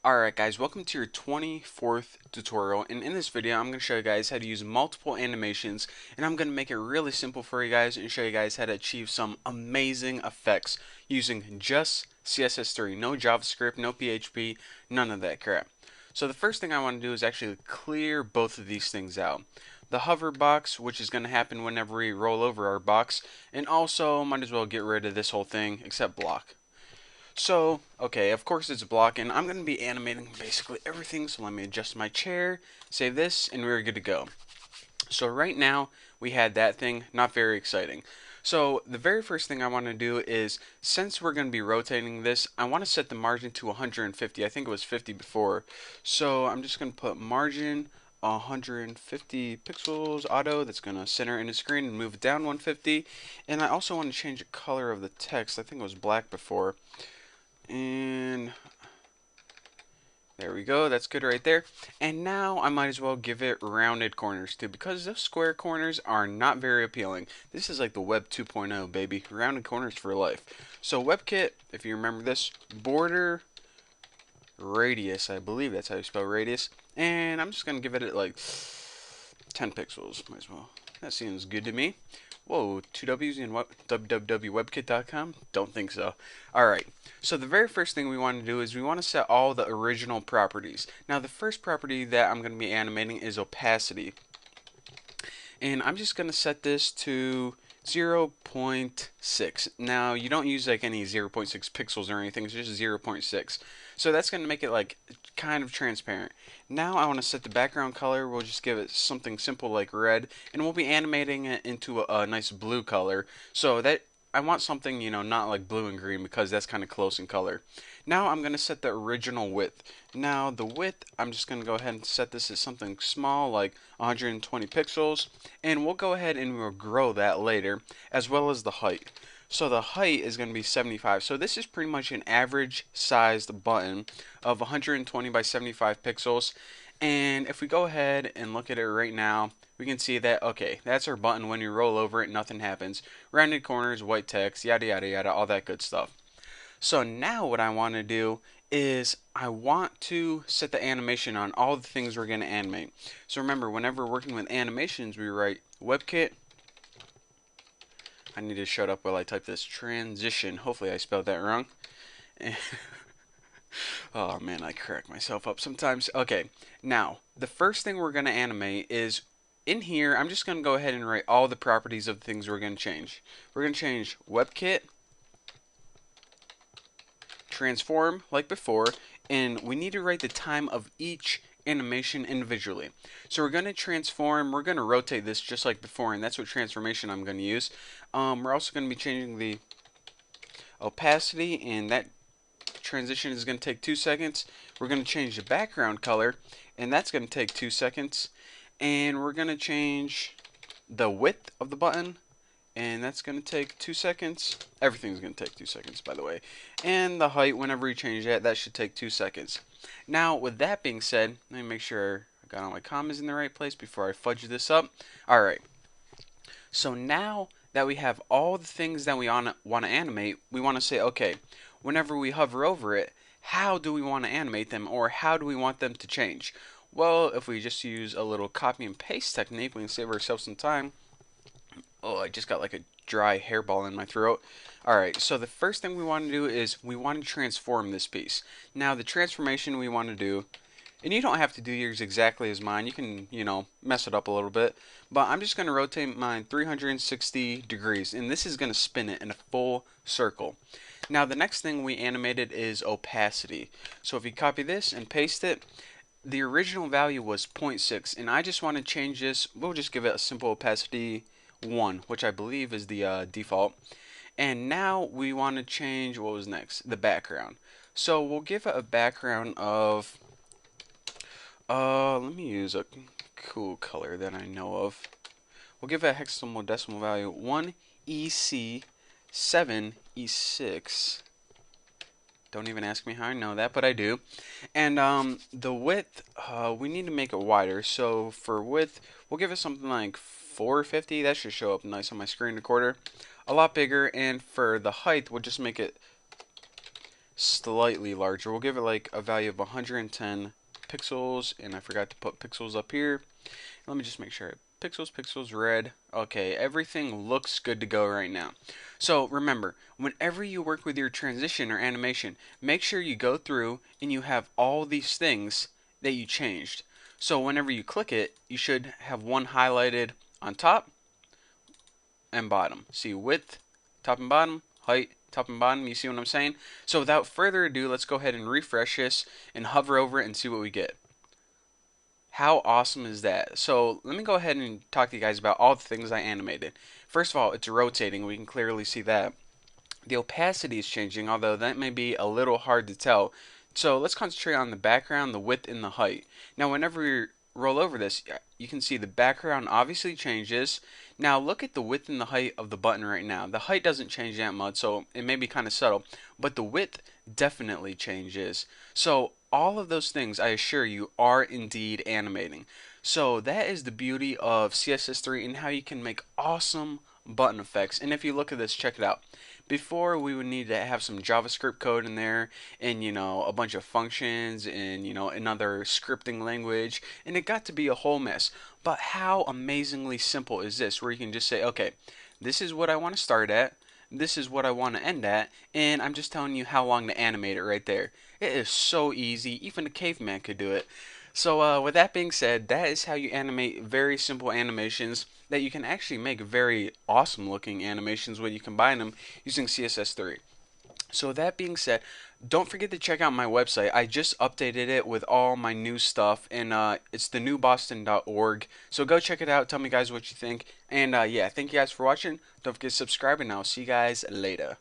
Alright guys, welcome to your 24th tutorial, and in this video I'm going to show you guys how to use multiple animations, and I'm going to make it really simple for you guys and show you guys how to achieve some amazing effects using just CSS3, no JavaScript, no PHP, none of that crap. So the first thing I want to do is actually clear both of these things out. The hover box, which is going to happen whenever we roll over our box, and also might as well get rid of this whole thing except block. So, okay, of course it's a block, and I'm going to be animating basically everything, so let me adjust my chair, save this, and we're good to go. So right now, we had that thing, not very exciting. So the very first thing I want to do is, since we're going to be rotating this, I want to set the margin to 150. I think it was 50 before. So I'm just going to put margin 150 pixels auto. That's going to center in the screen and move it down 150. And I also want to change the color of the text. I think it was black before. And there we go, that's good right there. And now I might as well give it rounded corners too, because those square corners are not very appealing. This is like the Web 2.0, baby. Rounded corners for life. So WebKit, if you remember this, border radius, I believe that's how you spell radius. And I'm just going to give it like 10 pixels, might as well. That seems good to me. Whoa, two W's in what? www.webkit.com? Don't think so. Alright, so the very first thing we want to do is we want to set all the original properties. Now the first property that I'm going to be animating is opacity. And I'm just going to set this to 0.6. Now you don't use like any 0.6 pixels or anything, it's just 0.6. So that's going to make it like kind of transparent. Now I want to set the background color. We'll just give it something simple like red, and we'll be animating it into a nice blue color. So that I want something, not like blue and green, because that's kind of close in color. Now I'm going to set the original width. Now the width, I'm just going to go ahead and set this as something small like 120 pixels, and we'll go ahead and we'll grow that later, as well as the height. So the height is going to be 75. So this is pretty much an average sized button of 120 by 75 pixels. And if we go ahead and look at it right now, we can see that, okay, that's our button. When you roll over it, nothing happens. Rounded corners, white text, yada yada yada, all that good stuff. So now what I want to do is I want to set the animation on all the things we're going to animate. So remember, whenever we're working with animations, we write WebKit. I need to shut up while I type this transition. Hopefully I spelled that wrong. Oh man, I crack myself up sometimes. Okay, now the first thing we're going to animate is in here. I'm just going to go ahead and write all the properties of the things we're going to change. We're going to change WebKit, transform like before, and we need to write the time of each animation individually. So we're going to transform, we're going to rotate this just like before, and that's what transformation I'm going to use. We're also going to be changing the opacity, and that transition is going to take 2 seconds. We're going to change the background color, and that's going to take 2 seconds. And we're going to change the width of the button, and that's going to take 2 seconds. Everything's going to take 2 seconds, by the way. And the height, whenever you change that, that should take 2 seconds. Now, with that being said, let me make sure I got all my commas in the right place before I fudge this up. Alright, so now that we have all the things that we want to animate, we want to say, okay, whenever we hover over it, how do we want to animate them, or how do we want them to change? Well, if we just use a little copy and paste technique, we can save ourselves some time. Oh, I just got like a dry hairball in my throat. Alright, so the first thing we want to do is we want to transform this piece. Now, the transformation we want to do, and you don't have to do yours exactly as mine. You can, mess it up a little bit. But I'm just going to rotate mine 360 degrees, and this is going to spin it in a full circle. Now, the next thing we animated is opacity. So if you copy this and paste it, the original value was 0.6, and I just want to change this. We'll just give it a simple opacity 1, which I believe is the default. And now we want to change, what was next? The background. So we'll give it a background of, let me use a cool color that I know of. We'll give it a hexadecimal value 1 EC 7 E6. Don't even ask me how I know that, but I do. And the width, we need to make it wider. So for width, we'll give it something like 450. That should show up nice on my screen recorder. A lot bigger. And for the height, we'll just make it slightly larger. We'll give it like a value of 110 pixels, and I forgot to put pixels up here. Let me just make sure. Pixels, pixels, red. Okay, everything looks good to go right now. So remember, whenever you work with your transition or animation, make sure you go through and you have all these things that you changed. So whenever you click it, you should have one highlighted on top and bottom. See width, top and bottom, height, top and bottom. You see what I'm saying? So without further ado, let's go ahead and refresh this and hover over it and see what we get. How awesome is that? So let me go ahead and talk to you guys about all the things I animated. First of all, it's rotating. We can clearly see that. The opacity is changing, although that may be a little hard to tell. So let's concentrate on the background, the width, and the height. Now whenever we roll over this, you can see the background obviously changes. Now look at the width and the height of the button right now. The height doesn't change that much, so it may be kind of subtle, but the width definitely changes. So all of those things, I assure you, are indeed animating. So that is the beauty of CSS3 and how you can make awesome button effects. And if you look at this, check it out. Before, we would need to have some JavaScript code in there and a bunch of functions and another scripting language, and it got to be a whole mess. But how amazingly simple is this, where you can just say, okay, this is what I want to start at, this is what I want to end at, and I'm just telling you how long to animate it right there. It is so easy, even a caveman could do it. So with that being said, that is how you animate very simple animations that you can actually make very awesome looking animations when you combine them using CSS3. So with that being said, don't forget to check out my website. I just updated it with all my new stuff, and it's thenewboston.org. So go check it out. Tell me guys what you think. And yeah, thank you guys for watching. Don't forget to subscribe, and I'll see you guys later.